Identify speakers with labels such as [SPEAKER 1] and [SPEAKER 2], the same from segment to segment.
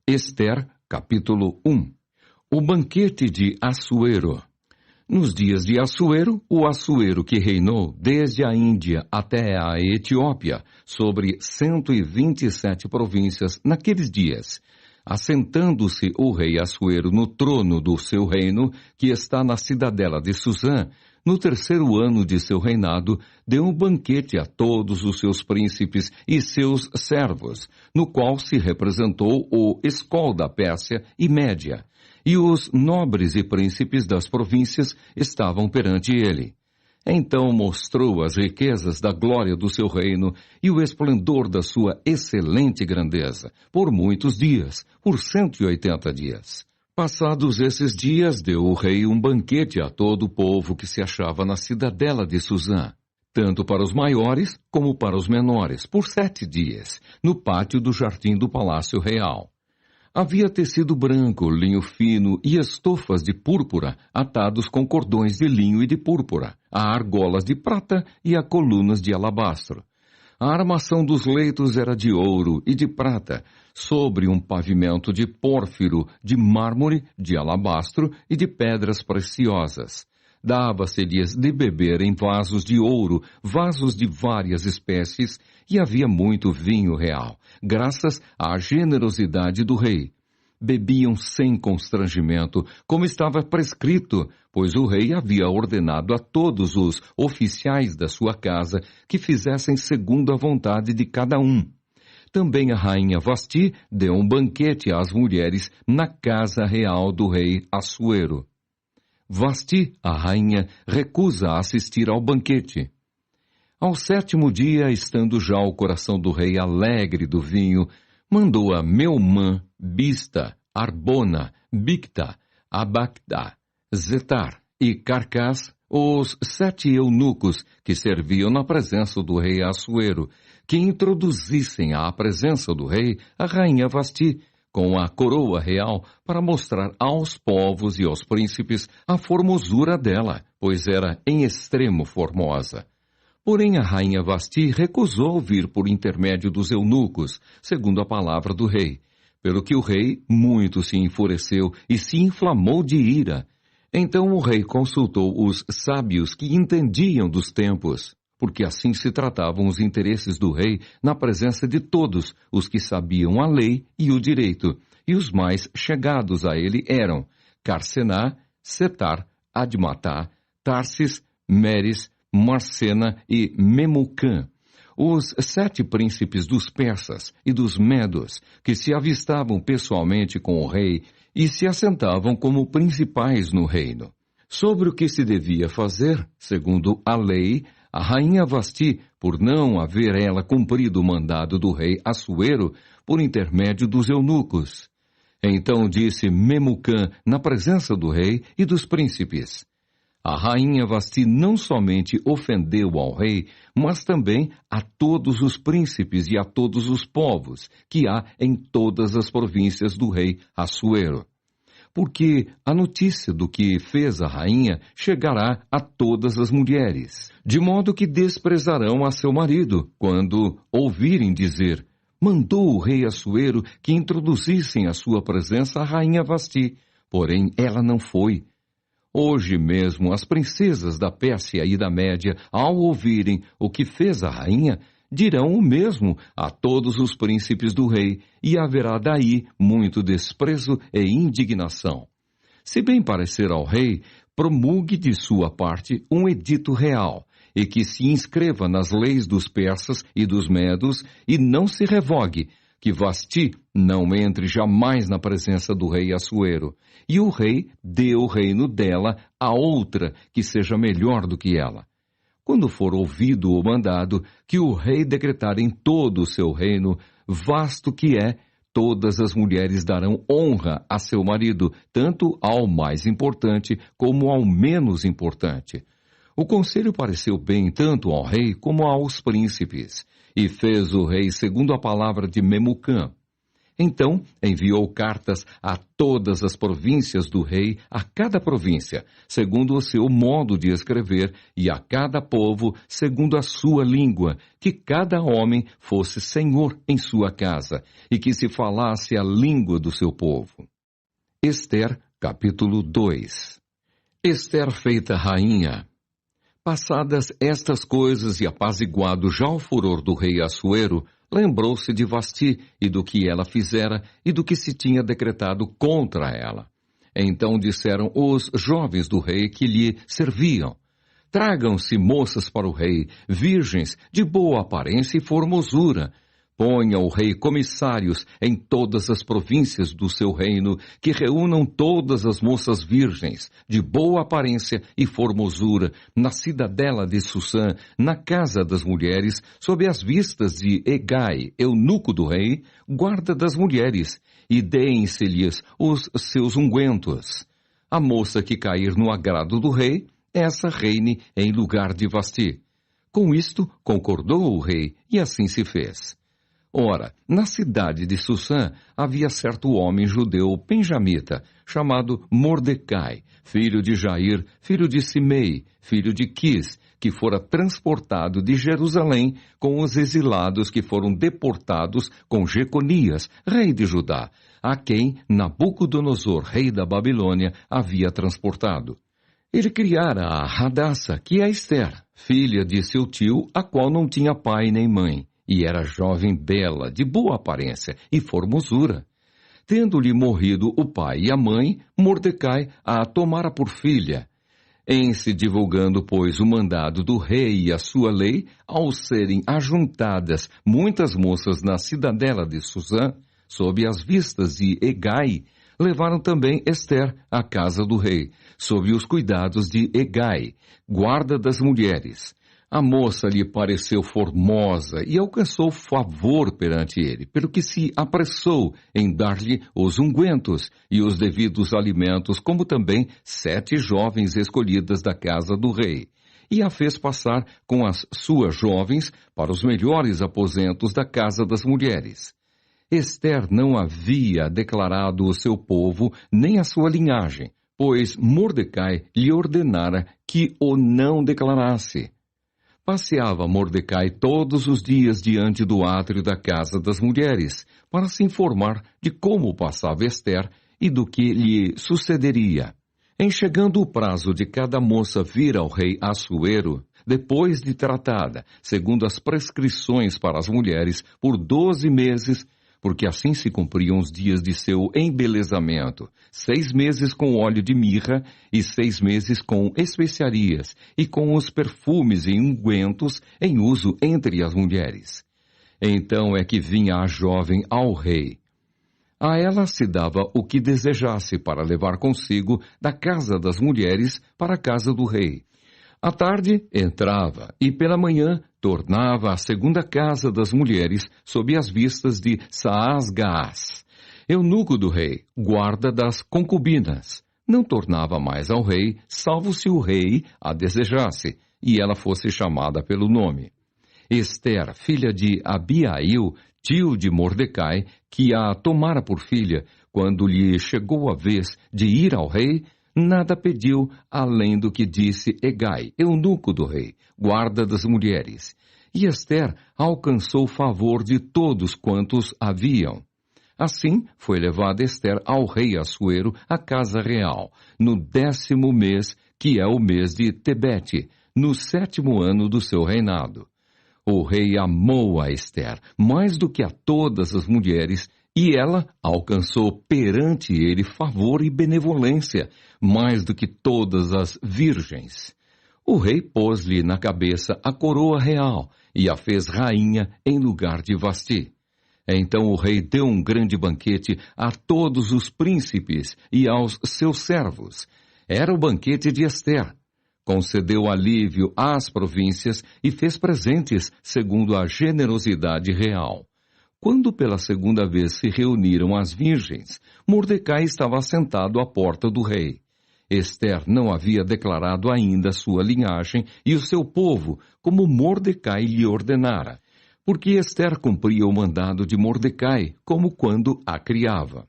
[SPEAKER 1] Ester, capítulo 1. O banquete de Assuero. Nos dias de Assuero, o Assuero que reinou desde a Índia até a Etiópia, sobre 127 províncias naqueles dias, assentando-se o rei Assuero no trono do seu reino, que está na cidadela de Susã, no terceiro ano de seu reinado, deu um banquete a todos os seus príncipes e seus servos, no qual se representou o escol da Pérsia e Média, e os nobres e príncipes das províncias estavam perante ele. Então mostrou as riquezas da glória do seu reino e o esplendor da sua excelente grandeza, por muitos dias, por 180 dias. Passados esses dias, deu o rei um banquete a todo o povo que se achava na cidadela de Susã, tanto para os maiores como para os menores, por 7 dias, no pátio do jardim do palácio real. Havia tecido branco, linho fino e estofas de púrpura, atados com cordões de linho e de púrpura, a argolas de prata e a colunas de alabastro. A armação dos leitos era de ouro e de prata, sobre um pavimento de pórfiro, de mármore, de alabastro e de pedras preciosas. Dava-se-lhes de beber em vasos de ouro, vasos de várias espécies, e havia muito vinho real, graças à generosidade do rei. Bebiam sem constrangimento, como estava prescrito, pois o rei havia ordenado a todos os oficiais da sua casa que fizessem segundo a vontade de cada um. Também a rainha Vasti deu um banquete às mulheres na casa real do rei Assuero. Vasti, a rainha, recusa assistir ao banquete. Ao 7º dia, estando já o coração do rei alegre do vinho, mandou a Meumã, Bista, Arbona, Bicta, Abacda, Zetar e Carcás, os 7 eunucos que serviam na presença do rei Assuero, que introduzissem à presença do rei a rainha Vasti, com a coroa real, para mostrar aos povos e aos príncipes a formosura dela, pois era em extremo formosa. Porém a rainha Vasti recusou vir por intermédio dos eunucos, segundo a palavra do rei, pelo que o rei muito se enfureceu e se inflamou de ira. Então o rei consultou os sábios que entendiam dos tempos, porque assim se tratavam os interesses do rei na presença de todos os que sabiam a lei e o direito, e os mais chegados a ele eram Carcená, Setar, Admatá, Tarsis, Meres, Marcena e Memucã, os 7 príncipes dos persas e dos medos, que se avistavam pessoalmente com o rei e se assentavam como principais no reino. Sobre o que se devia fazer, segundo a lei, a rainha Vasti, por não haver ela cumprido o mandado do rei Assuero, por intermédio dos eunucos. Então disse Memucã na presença do rei e dos príncipes: a rainha Vasti não somente ofendeu ao rei, mas também a todos os príncipes e a todos os povos que há em todas as províncias do rei Assuero. Porque a notícia do que fez a rainha chegará a todas as mulheres, de modo que desprezarão a seu marido, quando ouvirem dizer: mandou o rei Assuero que introduzissem à sua presença a rainha Vasti, porém ela não foi. Hoje mesmo as princesas da Pérsia e da Média, ao ouvirem o que fez a rainha, dirão o mesmo a todos os príncipes do rei, e haverá daí muito desprezo e indignação. Se bem parecer ao rei, promulgue de sua parte um edito real, e que se inscreva nas leis dos persas e dos medos, e não se revogue, que Vasti não entre jamais na presença do rei Assuero, e o rei dê o reino dela a outra que seja melhor do que ela. Quando for ouvido o mandado, que o rei decretar em todo o seu reino, vasto que é, todas as mulheres darão honra a seu marido, tanto ao mais importante como ao menos importante. O conselho pareceu bem tanto ao rei como aos príncipes, e fez o rei segundo a palavra de Memucã. Então enviou cartas a todas as províncias do rei, a cada província, segundo o seu modo de escrever, e a cada povo, segundo a sua língua, que cada homem fosse senhor em sua casa, e que se falasse a língua do seu povo. Ester, capítulo 2. Ester feita rainha. Passadas estas coisas e apaziguado já o furor do rei Assuero, lembrou-se de Vasti e do que ela fizera e do que se tinha decretado contra ela. Então disseram os jovens do rei que lhe serviam: tragam-se moças para o rei, virgens de boa aparência e formosura. Ponha o rei comissários em todas as províncias do seu reino, que reúnam todas as moças virgens, de boa aparência e formosura, na cidadela de Susã, na casa das mulheres, sob as vistas de Hegai, eunuco do rei, guarda das mulheres, e deem-se-lhes os seus ungüentos. A moça que cair no agrado do rei, essa reine em lugar de Vasti. Com isto concordou o rei, e assim se fez. Ora, na cidade de Susã havia certo homem judeu benjamita, chamado Mordecai, filho de Jair, filho de Simei, filho de Quis, que fora transportado de Jerusalém com os exilados que foram deportados com Jeconias, rei de Judá, a quem Nabucodonosor, rei da Babilônia, havia transportado. Ele criara a Hadassa, que é Ester, filha de seu tio, a qual não tinha pai nem mãe, e era jovem bela, de boa aparência e formosura. Tendo-lhe morrido o pai e a mãe, Mordecai a tomara por filha. Em se divulgando, pois, o mandado do rei e a sua lei, ao serem ajuntadas muitas moças na cidadela de Susã, sob as vistas de Hegai, levaram também Ester à casa do rei, sob os cuidados de Hegai, guarda das mulheres. A moça lhe pareceu formosa e alcançou favor perante ele, pelo que se apressou em dar-lhe os ungüentos e os devidos alimentos, como também 7 jovens escolhidas da casa do rei, e a fez passar com as suas jovens para os melhores aposentos da casa das mulheres. Ester não havia declarado o seu povo nem a sua linhagem, pois Mordecai lhe ordenara que o não declarasse. Passeava Mordecai todos os dias diante do átrio da casa das mulheres, para se informar de como passava Ester e do que lhe sucederia. Em chegando o prazo de cada moça vir ao rei Assuero, depois de tratada, segundo as prescrições para as mulheres, por 12 meses, porque assim se cumpriam os dias de seu embelezamento, 6 meses com óleo de mirra e 6 meses com especiarias e com os perfumes e ungüentos em uso entre as mulheres. Então é que vinha a jovem ao rei. A ela se dava o que desejasse para levar consigo da casa das mulheres para a casa do rei. À tarde entrava e pela manhã tornava à segunda casa das mulheres sob as vistas de Saasgás, eunuco do rei, guarda das concubinas. Não tornava mais ao rei, salvo se o rei a desejasse, e ela fosse chamada pelo nome. Ester, filha de Abiail, tio de Mordecai, que a tomara por filha, quando lhe chegou a vez de ir ao rei, nada pediu além do que disse Hegai, eunuco do rei, guarda das mulheres. E Ester alcançou o favor de todos quantos haviam. Assim foi levada Ester ao rei Assuero à casa real, no 10º mês, que é o mês de Tebete, no 7º ano do seu reinado. O rei amou a Ester mais do que a todas as mulheres, e ela alcançou perante ele favor e benevolência, mais do que todas as virgens. O rei pôs-lhe na cabeça a coroa real e a fez rainha em lugar de Vasti. Então o rei deu um grande banquete a todos os príncipes e aos seus servos. Era o banquete de Ester. Concedeu alívio às províncias e fez presentes segundo a generosidade real. Quando pela segunda vez se reuniram as virgens, Mordecai estava sentado à porta do rei. Ester não havia declarado ainda sua linhagem e o seu povo, como Mordecai lhe ordenara. porque Ester cumpria o mandado de Mordecai, como quando a criava.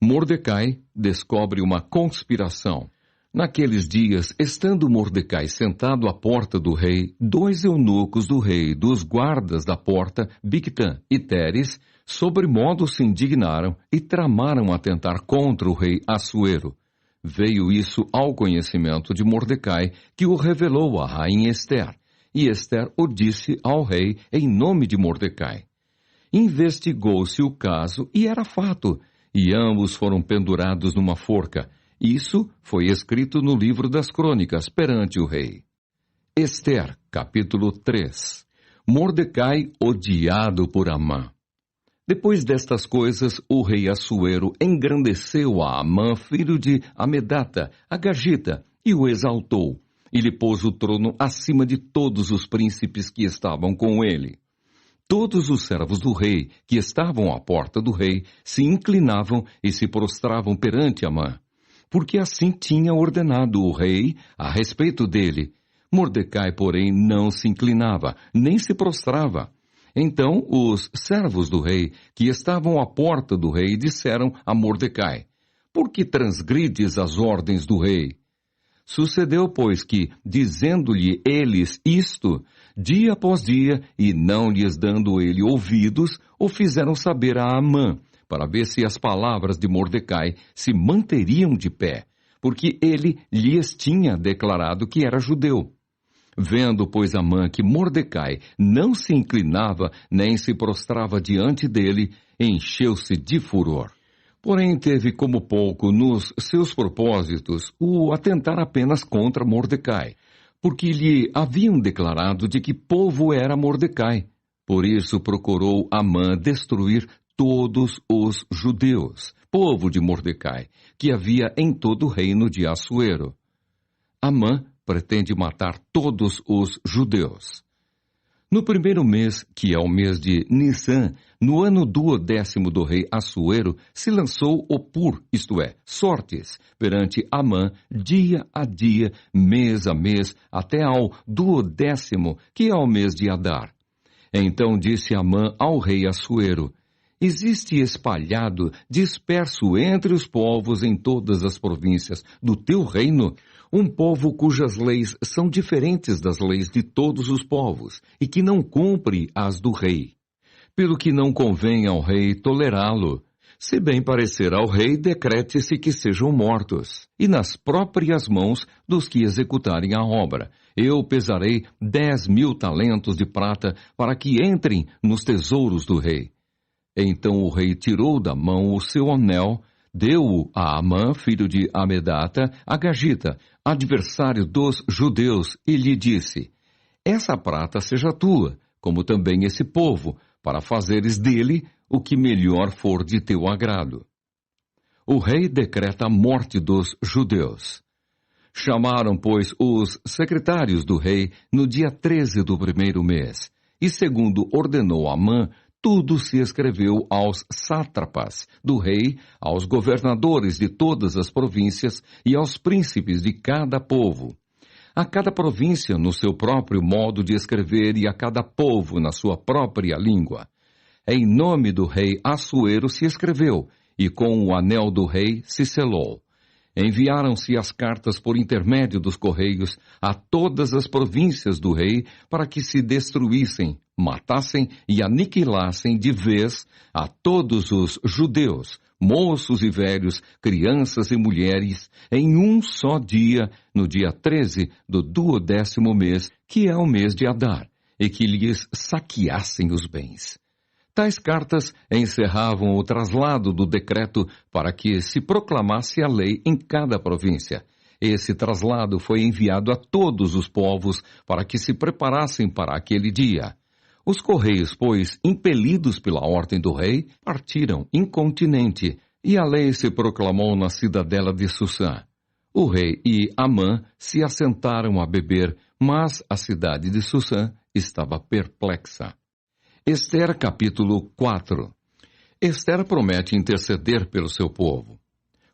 [SPEAKER 1] Mordecai descobre uma conspiração. Naqueles dias, estando Mordecai sentado à porta do rei, 2 eunucos do rei, dos guardas da porta, Bigtã e Teres, sobremodo se indignaram e tramaram atentar contra o rei Assuero. Veio isso ao conhecimento de Mordecai, que o revelou à rainha Ester, e Ester o disse ao rei em nome de Mordecai. Investigou-se o caso e era fato, e ambos foram pendurados numa forca. Isso foi escrito no livro das crônicas perante o rei. Ester, capítulo 3. Mordecai odiado por Amã. Depois destas coisas, o rei Assuero engrandeceu a Amã, filho de Amedata, Agagita, e o exaltou, e lhe pôs o trono acima de todos os príncipes que estavam com ele. Todos os servos do rei, que estavam à porta do rei, se inclinavam e se prostravam perante Amã, porque assim tinha ordenado o rei a respeito dele. Mordecai, porém, não se inclinava, nem se prostrava. Então os servos do rei, que estavam à porta do rei, disseram a Mordecai: Por que transgrides as ordens do rei? Sucedeu, pois, que, dizendo-lhe eles isto, dia após dia, e não lhes dando ele ouvidos, o fizeram saber a Amã, para ver se as palavras de Mordecai se manteriam de pé, porque ele lhes tinha declarado que era judeu. Vendo, pois, Amã que Mordecai não se inclinava nem se prostrava diante dele, encheu-se de furor. Porém, teve como pouco nos seus propósitos o atentar apenas contra Mordecai, porque lhe haviam declarado de que povo era Mordecai. Por isso procurou Amã destruir todos os judeus, povo de Mordecai, que havia em todo o reino de Assuero. Amã pretende matar todos os judeus. No primeiro mês, que é o mês de Nisã, no ano 12º do rei Assuero, se lançou o Pur, isto é, sortes, perante Amã, dia a dia, mês a mês, até ao 12º, que é o mês de Adar. Então disse Amã ao rei Assuero: Existe espalhado, disperso entre os povos em todas as províncias do teu reino, um povo cujas leis são diferentes das leis de todos os povos, e que não cumpre as do rei. Pelo que não convém ao rei tolerá-lo. Se bem parecer ao rei, decrete-se que sejam mortos, e nas próprias mãos dos que executarem a obra. Eu pesarei 10.000 talentos de prata para que entrem nos tesouros do rei. Então o rei tirou da mão o seu anel, deu-o a Amã, filho de Amedata, Agagita, adversário dos judeus, e lhe disse: Essa prata seja tua, como também esse povo, para fazeres dele o que melhor for de teu agrado. O rei decreta a morte dos judeus. Chamaram, pois, os secretários do rei no dia 13 do primeiro mês, e segundo ordenou Amã, tudo se escreveu aos sátrapas do rei, aos governadores de todas as províncias e aos príncipes de cada povo. A cada província no seu próprio modo de escrever e a cada povo na sua própria língua. Em nome do rei Assuero se escreveu, e com o anel do rei se selou. Enviaram-se as cartas por intermédio dos correios a todas as províncias do rei para que se destruíssem, matassem e aniquilassem de vez a todos os judeus, moços e velhos, crianças e mulheres, em um só dia, no dia 13 do 12º mês, que é o mês de Adar, e que lhes saqueassem os bens. Tais cartas encerravam o traslado do decreto para que se proclamasse a lei em cada província. Esse traslado foi enviado a todos os povos para que se preparassem para aquele dia. Os correios, pois, impelidos pela ordem do rei, partiram incontinenti, e a lei se proclamou na cidadela de Susã. O rei e Amã se assentaram a beber, mas a cidade de Susã estava perplexa. Ester, capítulo 4. Ester promete interceder pelo seu povo.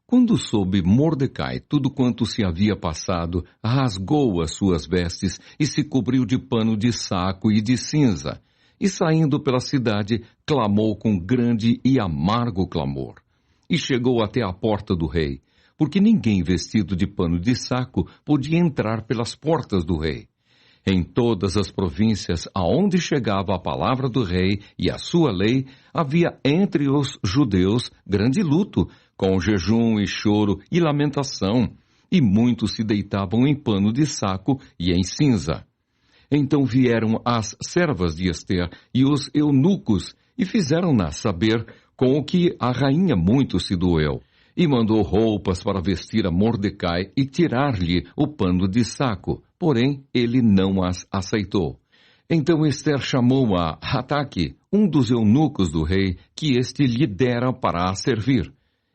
[SPEAKER 1] Quando soube Mordecai tudo quanto se havia passado, rasgou as suas vestes e se cobriu de pano de saco e de cinza, e saindo pela cidade, clamou com grande e amargo clamor. E chegou até a porta do rei, porque ninguém vestido de pano de saco podia entrar pelas portas do rei. Em todas as províncias aonde chegava a palavra do rei e a sua lei, havia entre os judeus grande luto, com jejum e choro e lamentação, e muitos se deitavam em pano de saco e em cinza. Então vieram as servas de Ester e os eunucos, e fizeram-na saber com o que a rainha muito se doeu, e mandou roupas para vestir a Mordecai e tirar-lhe o pano de saco, porém ele não as aceitou. Então Ester chamou a Hataque, um dos eunucos do rei, que este lhe dera para a servir,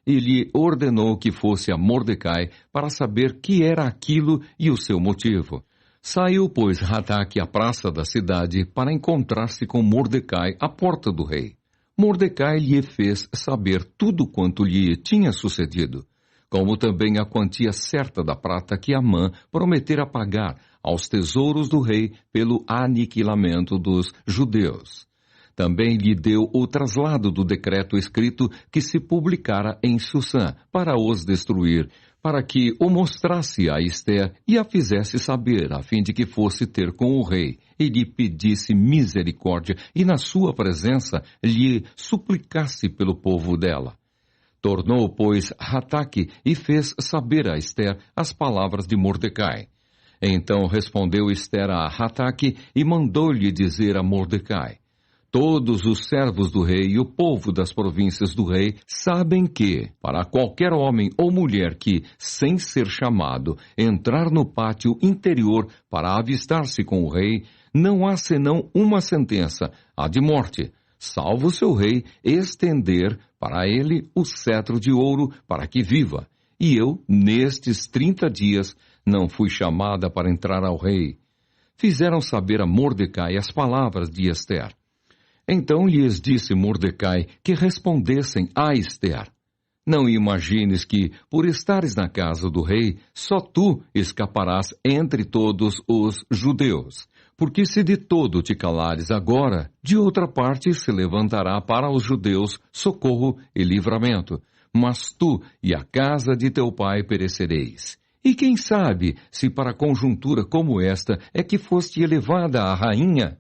[SPEAKER 1] e lhe ordenou que fosse a Mordecai para saber que era aquilo e o seu motivo. Saiu, pois, Hataque à praça da cidade para encontrar-se com Mordecai à porta do rei. Mordecai lhe fez saber tudo quanto lhe tinha sucedido, como também a quantia certa da prata que Amã prometera pagar aos tesouros do rei pelo aniquilamento dos judeus. Também lhe deu o traslado do decreto escrito que se publicara em Susã para os destruir, para que o mostrasse a Ester e a fizesse saber, a fim de que fosse ter com o rei, e lhe pedisse misericórdia, e na sua presença lhe suplicasse pelo povo dela. Tornou, pois, Hataque e fez saber a Ester as palavras de Mordecai. Então respondeu Ester a Hataque e mandou-lhe dizer a Mordecai: todos os servos do rei e o povo das províncias do rei sabem que, para qualquer homem ou mulher que, sem ser chamado, entrar no pátio interior para avistar-se com o rei, não há senão uma sentença, a de morte, salvo seu rei estender para ele o cetro de ouro para que viva. E eu, nestes 30 dias, não fui chamada para entrar ao rei. Fizeram saber a Mordecai as palavras de Ester. Então lhes disse Mordecai que respondessem a Ester: não imagines que, por estares na casa do rei, só tu escaparás entre todos os judeus. Porque se de todo te calares agora, de outra parte se levantará para os judeus socorro e livramento. Mas tu e a casa de teu pai perecereis. E quem sabe se para conjuntura como esta é que foste elevada a rainha?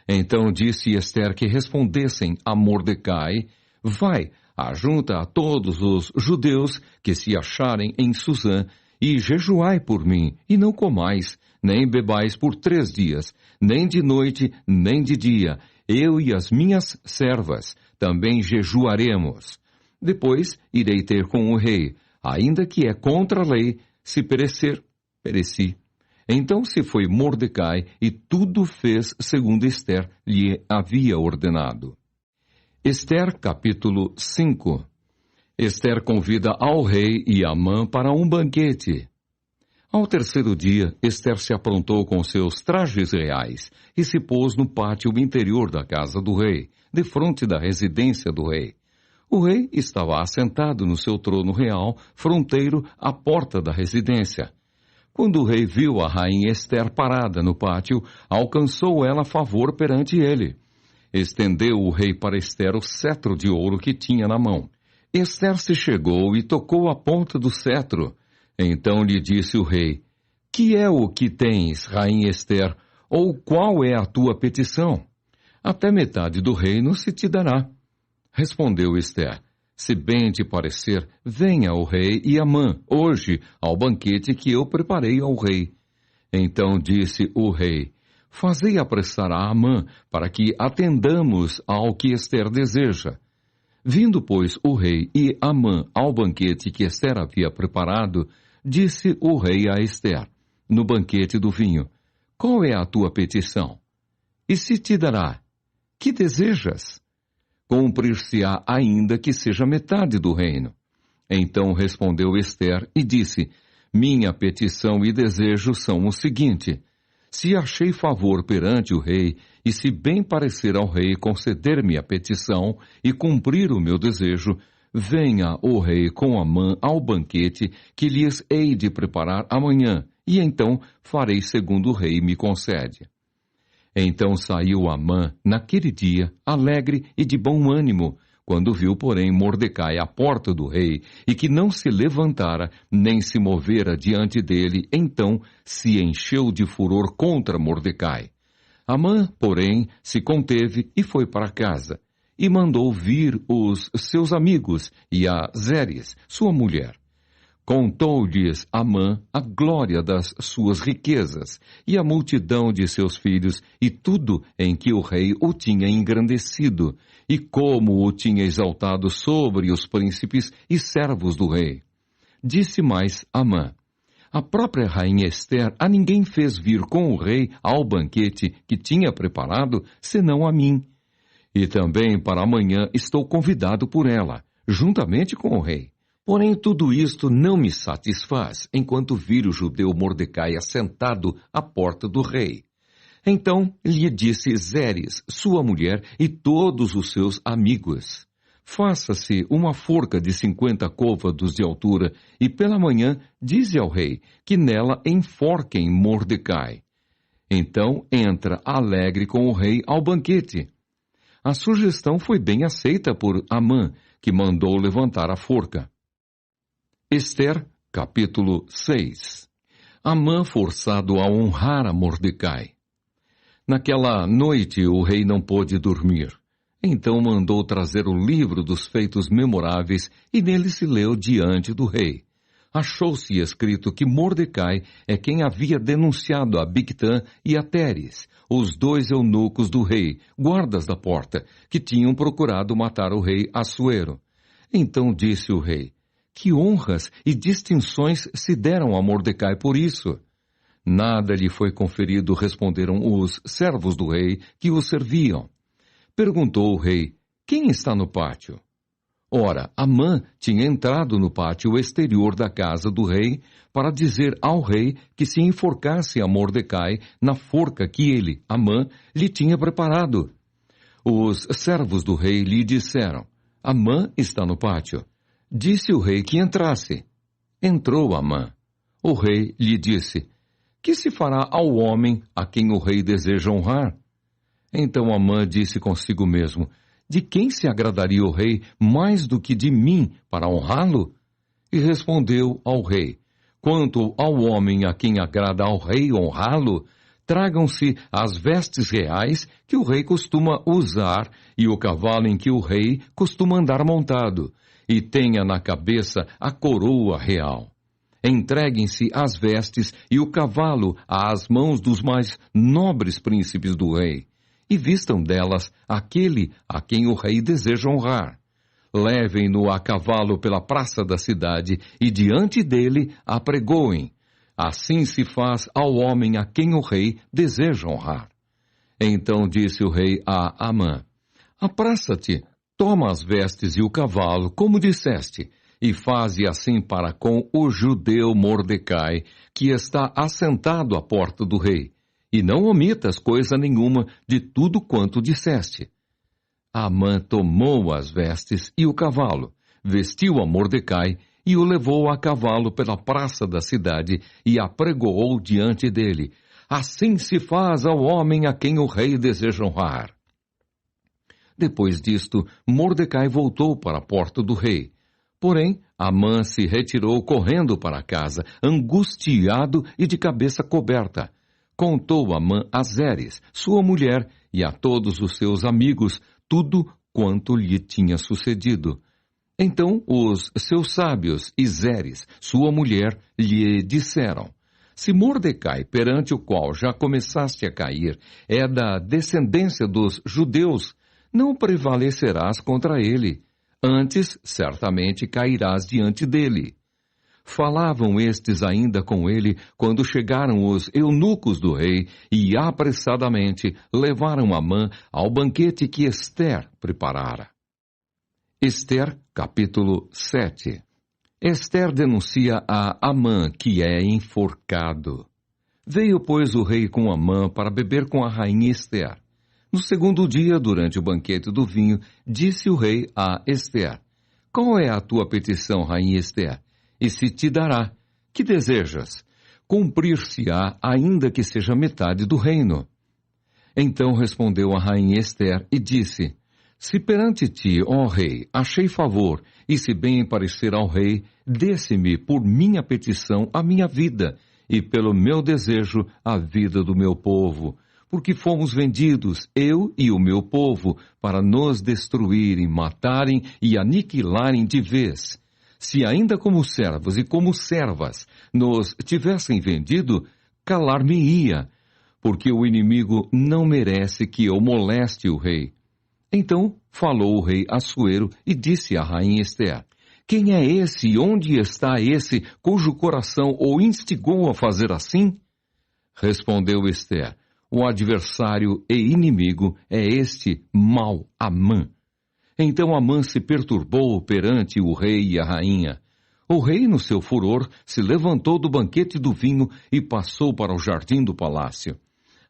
[SPEAKER 1] Então disse Ester que respondessem a Mordecai: vai, ajunta a todos os judeus que se acharem em Susã, e jejuai por mim, e não comais, nem bebais por 3 dias, nem de noite, nem de dia. Eu e as minhas servas também jejuaremos. Depois irei ter com o rei, ainda que é contra a lei, se perecer, pereci. Então se foi Mordecai e tudo fez segundo Ester lhe havia ordenado. Ester capítulo 5. Ester convida ao rei e Amã para um banquete. Ao 3º dia, Ester se aprontou com seus trajes reais e se pôs no pátio interior da casa do rei, defronte da residência do rei. O rei estava assentado no seu trono real, fronteiro à porta da residência. Quando o rei viu a rainha Ester parada no pátio, alcançou ela favor perante ele. Estendeu o rei para Ester o cetro de ouro que tinha na mão. Ester se chegou e tocou a ponta do cetro. Então lhe disse o rei: que é o que tens, rainha Ester, ou qual é a tua petição? Até metade do reino se te dará. Respondeu Ester: se bem te parecer, venha o rei e Amã, hoje, ao banquete que eu preparei ao rei. Então disse o rei: fazei apressar a Amã, para que atendamos ao que Ester deseja. Vindo, pois, o rei e Amã ao banquete que Ester havia preparado, disse o rei a Ester, no banquete do vinho: qual é a tua petição? E se te dará? Que desejas? Cumprir-se-á ainda que seja metade do reino. Então respondeu Ester e disse: minha petição e desejo são o seguinte: se achei favor perante o rei, e se bem parecer ao rei conceder-me a petição e cumprir o meu desejo, venha o rei com Amã ao banquete que lhes hei de preparar amanhã, e então farei segundo o rei me concede. Então saiu Amã, naquele dia, alegre e de bom ânimo, quando viu, porém, Mordecai à porta do rei, e que não se levantara, nem se movera diante dele, então se encheu de furor contra Mordecai. Amã, porém, se conteve e foi para casa, e mandou vir os seus amigos e a Zeres, sua mulher. Contou-lhes Amã a glória das suas riquezas e a multidão de seus filhos e tudo em que o rei o tinha engrandecido e como o tinha exaltado sobre os príncipes e servos do rei. Disse mais Amã: a própria rainha Ester a ninguém fez vir com o rei ao banquete que tinha preparado, senão a mim. E também para amanhã estou convidado por ela, juntamente com o rei. Porém, tudo isto não me satisfaz, enquanto vir o judeu Mordecai assentado à porta do rei. Então lhe disse Zeres, sua mulher, e todos os seus amigos: faça-se uma forca de 50 côvados de altura, e pela manhã dize ao rei que nela enforquem Mordecai. Então entra alegre com o rei ao banquete. A sugestão foi bem aceita por Amã, que mandou levantar a forca. Ester, capítulo 6. Amã forçado a honrar a Mordecai. Naquela noite o rei não pôde dormir. Então mandou trazer o livro dos feitos memoráveis e nele se leu diante do rei. Achou-se escrito que Mordecai é quem havia denunciado a Bigtã e a Teres, os dois eunucos do rei, guardas da porta, que tinham procurado matar o rei Assuero. Então disse o rei: que honras e distinções se deram a Mordecai por isso? Nada lhe foi conferido, responderam os servos do rei que o serviam. Perguntou o rei: quem está no pátio? Ora, Amã tinha entrado no pátio exterior da casa do rei para dizer ao rei que se enforcasse a Mordecai na forca que ele, Amã, lhe tinha preparado. Os servos do rei lhe disseram: Amã está no pátio. Disse o rei que entrasse. Entrou Amã. O rei lhe disse: que se fará ao homem a quem o rei deseja honrar? Então Amã disse consigo mesmo: de quem se agradaria o rei mais do que de mim para honrá-lo? E respondeu ao rei: quanto ao homem a quem agrada ao rei honrá-lo, tragam-se as vestes reais que o rei costuma usar e o cavalo em que o rei costuma andar montado, e tenha na cabeça a coroa real. Entreguem-se as vestes e o cavalo às mãos dos mais nobres príncipes do rei, e vistam delas aquele a quem o rei deseja honrar. Levem-no a cavalo pela praça da cidade e diante dele apregoem. Assim se faz ao homem a quem o rei deseja honrar. Então disse o rei a Amã: apressa-te, toma as vestes e o cavalo, como disseste, e faze assim para com o judeu Mordecai, que está assentado à porta do rei, e não omitas coisa nenhuma de tudo quanto disseste. Amã tomou as vestes e o cavalo, vestiu a Mordecai e o levou a cavalo pela praça da cidade e apregoou diante dele. Assim se faz ao homem a quem o rei deseja honrar. Depois disto, Mordecai voltou para a porta do rei. Porém, Amã se retirou correndo para casa, angustiado e de cabeça coberta. Contou Amã a Zeres, sua mulher, e a todos os seus amigos, tudo quanto lhe tinha sucedido. Então os seus sábios e Zeres, sua mulher, lhe disseram: se Mordecai, perante o qual já começaste a cair, é da descendência dos judeus, não prevalecerás contra ele. Antes, certamente, cairás diante dele. Falavam estes ainda com ele quando chegaram os eunucos do rei e apressadamente levaram Amã ao banquete que Ester preparara. Ester, capítulo 7. Ester denuncia a Amã que é enforcado. Veio, pois, o rei com Amã para beber com a rainha Ester. No segundo dia, durante o banquete do vinho, disse o rei a Ester: qual é a tua petição, rainha Ester? E se te dará. Que desejas? Cumprir-se-á, ainda que seja metade do reino. Então respondeu a rainha Ester e disse: Se perante ti, ó rei, achei favor, e se bem parecer ao rei, dê-se-me por minha petição a minha vida, e pelo meu desejo a vida do meu povo, porque fomos vendidos, eu e o meu povo, para nos destruírem, matarem e aniquilarem de vez. Se ainda como servos e como servas nos tivessem vendido, calar-me-ia, porque o inimigo não merece que eu moleste o rei. Então falou o rei Assuero e disse à rainha Ester: Quem é esse e onde está esse cujo coração o instigou a fazer assim? Respondeu Ester: O adversário e inimigo é este mau Amã. Então Amã se perturbou perante o rei e a rainha. O rei, no seu furor, se levantou do banquete do vinho e passou para o jardim do palácio.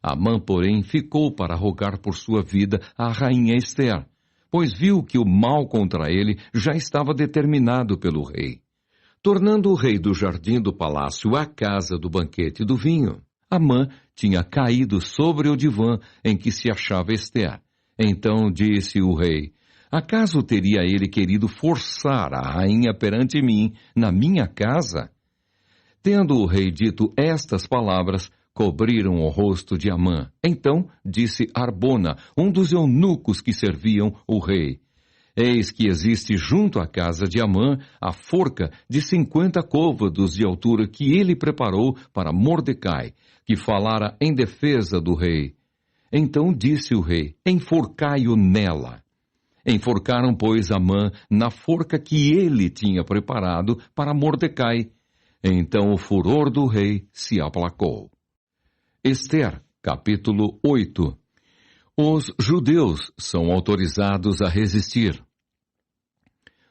[SPEAKER 1] Amã, porém, ficou para rogar por sua vida à rainha Ester, pois viu que o mal contra ele já estava determinado pelo rei. Tornando o rei do jardim do palácio à casa do banquete do vinho, Amã tinha caído sobre o divã em que se achava Ester. Então disse o rei: Acaso teria ele querido forçar a rainha perante mim, na minha casa? Tendo o rei dito estas palavras, cobriram o rosto de Amã. Então disse Arbona, um dos eunucos que serviam o rei: Eis que existe junto à casa de Amã a forca de 50 côvados de altura que ele preparou para Mordecai, que falara em defesa do rei. Então disse o rei: Enforcai-o nela. Enforcaram, pois, Amã na forca que ele tinha preparado para Mordecai. Então o furor do rei se aplacou. Ester, capítulo 8. Os judeus são autorizados a resistir.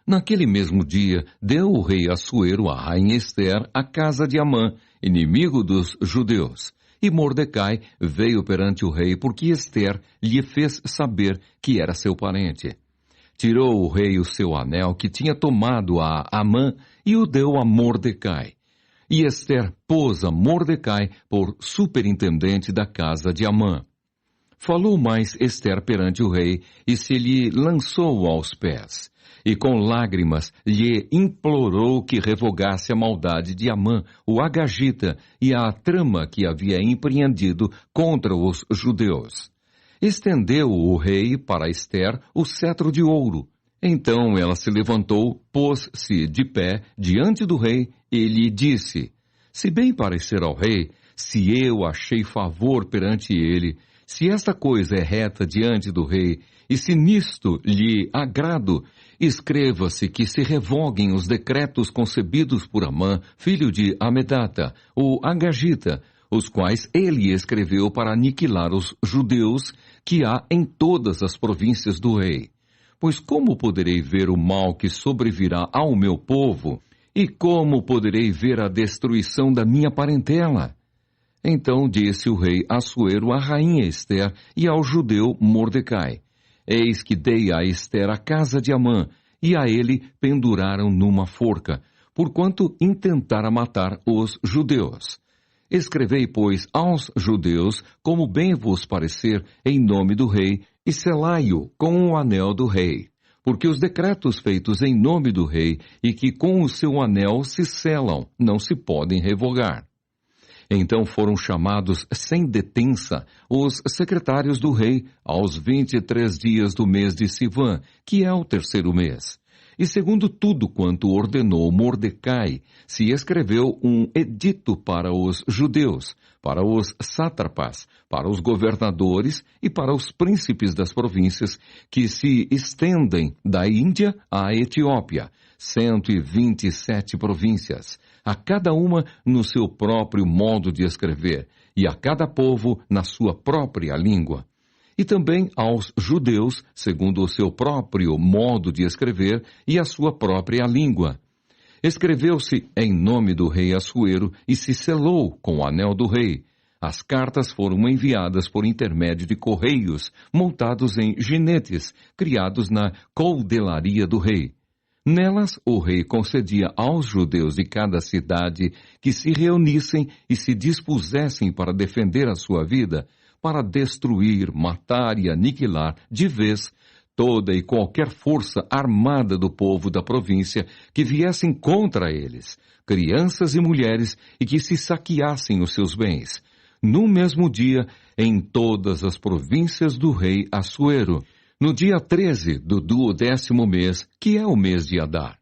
[SPEAKER 1] Naquele mesmo dia, deu o rei Assuero à rainha Ester a casa de Amã, inimigo dos judeus. E Mordecai veio perante o rei porque Ester lhe fez saber que era seu parente. Tirou o rei o seu anel que tinha tomado a Amã e o deu a Mordecai. E Ester pôs a Mordecai por superintendente da casa de Amã. Falou mais Ester perante o rei e se lhe lançou aos pés. E com lágrimas lhe implorou que revogasse a maldade de Amã, o agagita, e a trama que havia empreendido contra os judeus. Estendeu o rei para Ester o cetro de ouro. Então ela se levantou, pôs-se de pé diante do rei e lhe disse: Se bem parecer ao rei, se eu achei favor perante ele, se esta coisa é reta diante do rei, e se nisto lhe agrado, escreva-se que se revoguem os decretos concebidos por Amã, filho de Amedata, o agagita, os quais ele escreveu para aniquilar os judeus que há em todas as províncias do rei. Pois como poderei ver o mal que sobrevirá ao meu povo, e como poderei ver a destruição da minha parentela? Então disse o rei Assuero à rainha Ester e ao judeu Mordecai: Eis que dei a Ester a casa de Amã, e a ele penduraram numa forca, porquanto intentara matar os judeus. Escrevei, pois, aos judeus, como bem vos parecer, em nome do rei, e selai-o com o anel do rei. Porque os decretos feitos em nome do rei, e que com o seu anel se selam, não se podem revogar. Então foram chamados sem detença os secretários do rei aos 23 dias do mês de Sivan, que é o terceiro mês. E segundo tudo quanto ordenou Mordecai, se escreveu um edito para os judeus, para os sátrapas, para os governadores e para os príncipes das províncias que se estendem da Índia à Etiópia, 127 províncias, a cada uma no seu próprio modo de escrever, e a cada povo na sua própria língua. E também aos judeus, segundo o seu próprio modo de escrever e a sua própria língua. Escreveu-se em nome do rei Assuero e se selou com o anel do rei. As cartas foram enviadas por intermédio de correios, montados em jinetes, criados na coldelaria do rei. Nelas, o rei concedia aos judeus de cada cidade que se reunissem e se dispusessem para defender a sua vida, para destruir, matar e aniquilar de vez toda e qualquer força armada do povo da província que viessem contra eles, crianças e mulheres, e que se saqueassem os seus bens, no mesmo dia, em todas as províncias do rei Assuero, no dia 13 do 12º mês, que é o mês de Adar.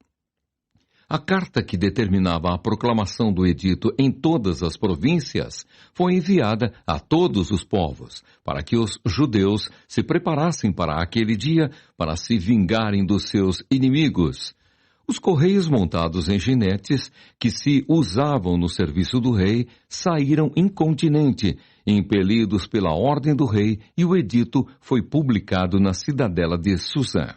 [SPEAKER 1] A carta que determinava a proclamação do edito em todas as províncias foi enviada a todos os povos, para que os judeus se preparassem para aquele dia para se vingarem dos seus inimigos. Os correios montados em ginetes, que se usavam no serviço do rei, saíram incontinenti, impelidos pela ordem do rei, e o edito foi publicado na cidadela de Susã.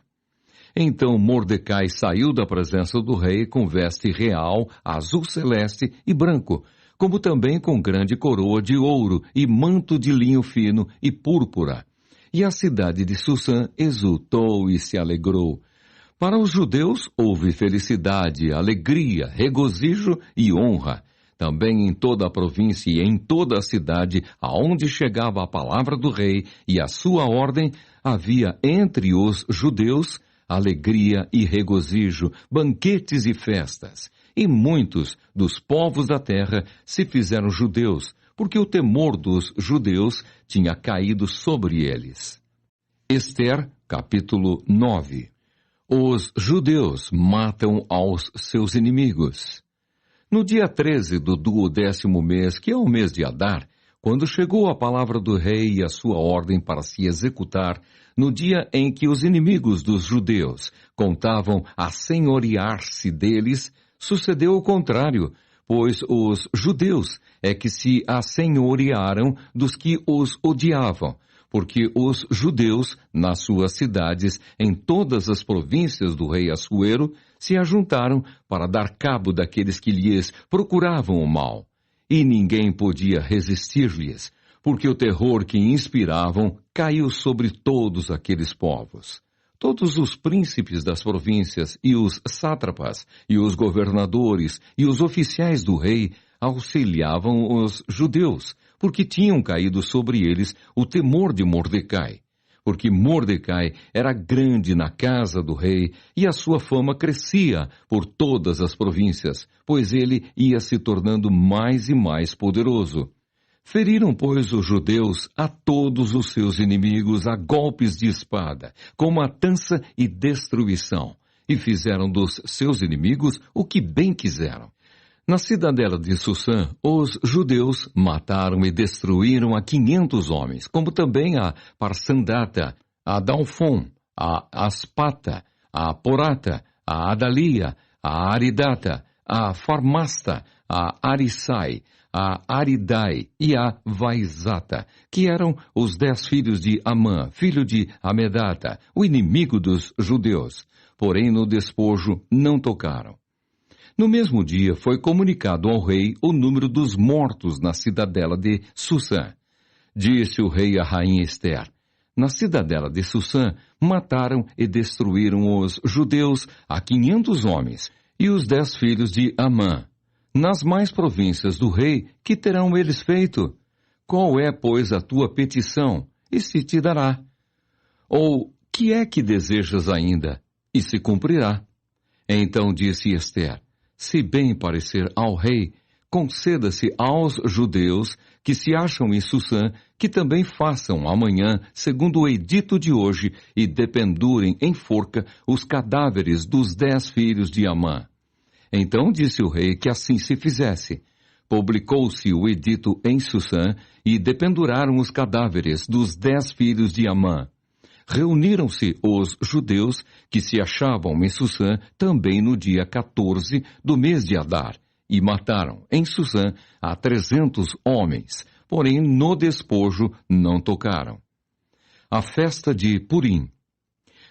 [SPEAKER 1] Então Mordecai saiu da presença do rei com veste real, azul celeste e branco, como também com grande coroa de ouro e manto de linho fino e púrpura. E a cidade de Susã exultou e se alegrou. Para os judeus houve felicidade, alegria, regozijo e honra. Também em toda a província e em toda a cidade, aonde chegava a palavra do rei e a sua ordem, havia entre os judeus alegria e regozijo, banquetes e festas. E muitos dos povos da terra se fizeram judeus, porque o temor dos judeus tinha caído sobre eles. Esther, capítulo 9. Os judeus matam aos seus inimigos. No dia 13 do 12º mês, que é o mês de Adar, quando chegou a palavra do rei e a sua ordem para se executar, no dia em que os inimigos dos judeus contavam assenhorear-se deles, sucedeu o contrário, pois os judeus é que se assenhorearam dos que os odiavam, porque os judeus, nas suas cidades, em todas as províncias do rei Assuero, se ajuntaram para dar cabo daqueles que lhes procuravam o mal. E ninguém podia resistir-lhes, porque o terror que inspiravam caiu sobre todos aqueles povos. Todos os príncipes das províncias, e os sátrapas, e os governadores, e os oficiais do rei auxiliavam os judeus, porque tinham caído sobre eles o temor de Mordecai. Porque Mordecai era grande na casa do rei, e a sua fama crescia por todas as províncias, pois ele ia se tornando mais e mais poderoso. Feriram, pois, os judeus a todos os seus inimigos a golpes de espada, com matança e destruição, e fizeram dos seus inimigos o que bem quiseram. Na cidadela de Susã, os judeus mataram e destruíram a 500 homens, como também a Parsandata, a Dalfon, a Aspata, a Porata, a Adalia, a Aridata, a Farmasta, a Arisai, a Aridai e a Vaizata, que eram os 10 filhos de Amã, filho de Amedata, o inimigo dos judeus. Porém, no despojo não tocaram. No mesmo dia foi comunicado ao rei o número dos mortos na cidadela de Susã. Disse o rei à rainha Esther: na cidadela de Susã mataram e destruíram os judeus a 500 homens e os 10 filhos de Amã. Nas mais províncias do rei, que terão eles feito? Qual é, pois, a tua petição? E se te dará. Ou, que é que desejas ainda? E se cumprirá. Então disse Esther: se bem parecer ao rei, conceda-se aos judeus que se acham em Susã, que também façam amanhã, segundo o edito de hoje, e dependurem em forca os cadáveres dos 10 filhos de Amã. Então disse o rei que assim se fizesse. Publicou-se o edito em Susã, e dependuraram os cadáveres dos 10 filhos de Amã. Reuniram-se os judeus que se achavam em Susã também no dia 14 do mês de Adar, e mataram em Susã a 300 homens, porém no despojo não tocaram. A festa de Purim.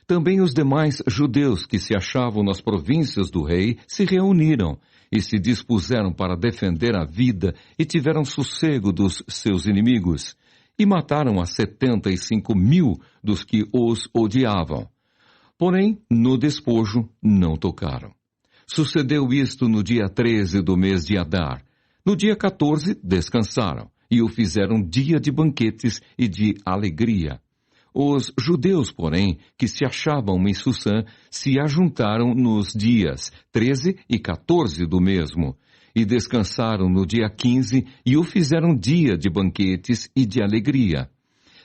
[SPEAKER 1] Também os demais judeus que se achavam nas províncias do rei se reuniram e se dispuseram para defender a vida e tiveram sossego dos seus inimigos. E mataram a 75.000 dos que os odiavam. Porém, no despojo, não tocaram. Sucedeu isto no dia 13 do mês de Adar. No dia 14, descansaram, e o fizeram dia de banquetes e de alegria. Os judeus, porém, que se achavam em Susã, se ajuntaram nos dias 13 e 14 do mesmo, e descansaram no dia 15 e o fizeram dia de banquetes e de alegria.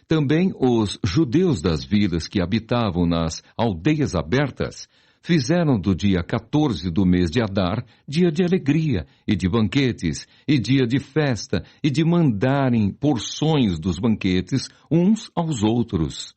[SPEAKER 1] Também os judeus das vilas que habitavam nas aldeias abertas fizeram do dia 14 do mês de Adar dia de alegria e de banquetes, e dia de festa, e de mandarem porções dos banquetes uns aos outros.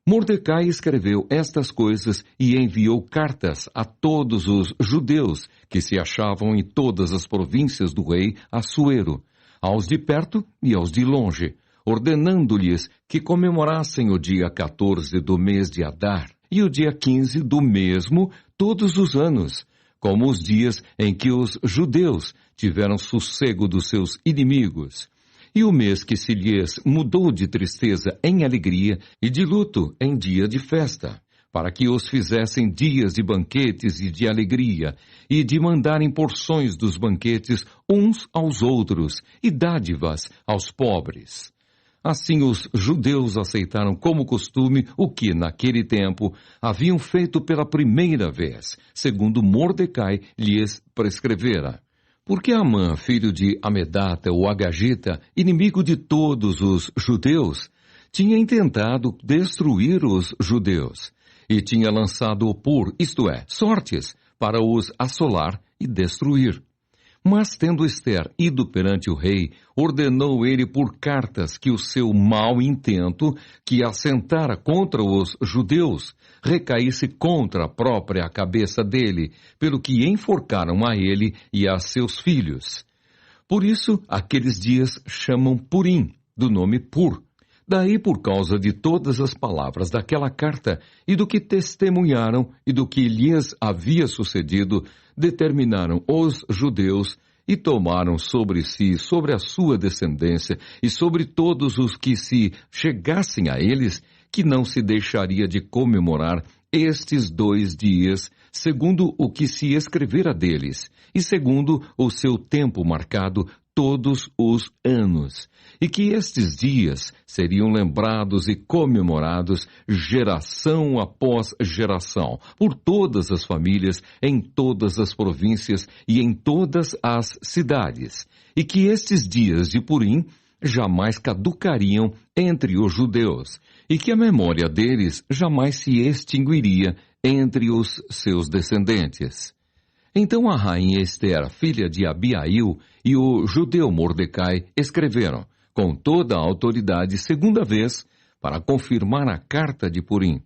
[SPEAKER 1] Mordecai escreveu estas coisas e enviou cartas a todos os judeus que se achavam em todas as províncias do rei Assuero, aos de perto e aos de longe, ordenando-lhes que comemorassem o dia 14 do mês de Adar e o dia 15 do mesmo todos os anos, como os dias em que os judeus tiveram sossego dos seus inimigos, e o mês que se lhes mudou de tristeza em alegria e de luto em dia de festa, para que os fizessem dias de banquetes e de alegria, e de mandarem porções dos banquetes uns aos outros, e dádivas aos pobres. Assim os judeus aceitaram como costume o que, naquele tempo, haviam feito pela primeira vez, segundo Mordecai lhes prescrevera. Porque Amã, filho de Amedata, o Agagita, inimigo de todos os judeus, tinha intentado destruir os judeus, e tinha lançado opor, isto é, sortes, para os assolar e destruir. Mas, tendo Ester ido perante o rei, ordenou ele por cartas que o seu mau intento, que assentara contra os judeus, recaísse contra a própria cabeça dele, pelo que enforcaram a ele e a seus filhos. Por isso, aqueles dias chamam Purim, do nome Pur. Daí, por causa de todas as palavras daquela carta, e do que testemunharam, e do que lhes havia sucedido, determinaram os judeus e tomaram sobre si, sobre a sua descendência, e sobre todos os que se chegassem a eles, que não se deixaria de comemorar estes 2 dias, segundo o que se escrevera deles, e segundo o seu tempo marcado, todos os anos, e que estes dias seriam lembrados e comemorados geração após geração, por todas as famílias, em todas as províncias e em todas as cidades, e que estes dias de Purim jamais caducariam entre os judeus, e que a memória deles jamais se extinguiria entre os seus descendentes. Então a rainha Ester, filha de Abiail, e o judeu Mordecai escreveram, com toda a autoridade, segunda vez, para confirmar a carta de Purim.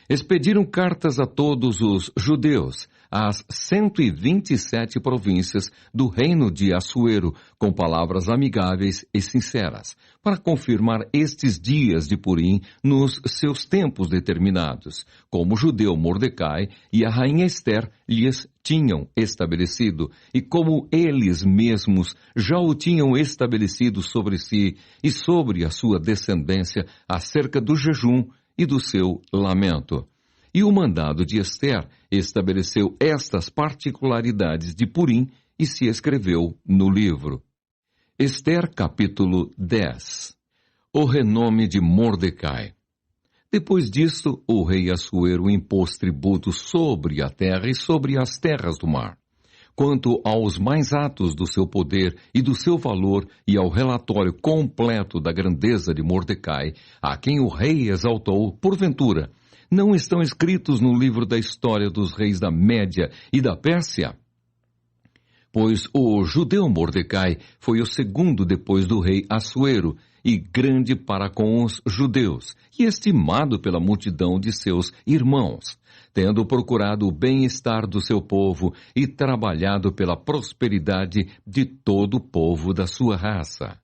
[SPEAKER 1] Expediram cartas a todos os judeus, às 127 províncias do reino de Assuero, com palavras amigáveis e sinceras, para confirmar estes dias de Purim nos seus tempos determinados, como o judeu Mordecai e a rainha Ester lhes tinham estabelecido, e como eles mesmos já o tinham estabelecido sobre si e sobre a sua descendência acerca do jejum e do seu lamento. E o mandado de Ester estabeleceu estas particularidades de Purim e se escreveu no livro. Ester, capítulo 10. O renome de Mordecai. Depois disto, o rei Assuero impôs tributo sobre a terra e sobre as terras do mar. Quanto aos mais atos do seu poder e do seu valor e ao relatório completo da grandeza de Mordecai, a quem o rei exaltou, porventura, não estão escritos no livro da história dos reis da Média e da Pérsia? Pois o judeu Mordecai foi o segundo depois do rei Assuero, e grande para com os judeus, e estimado pela multidão de seus irmãos, tendo procurado o bem-estar do seu povo e trabalhado pela prosperidade de todo o povo da sua raça.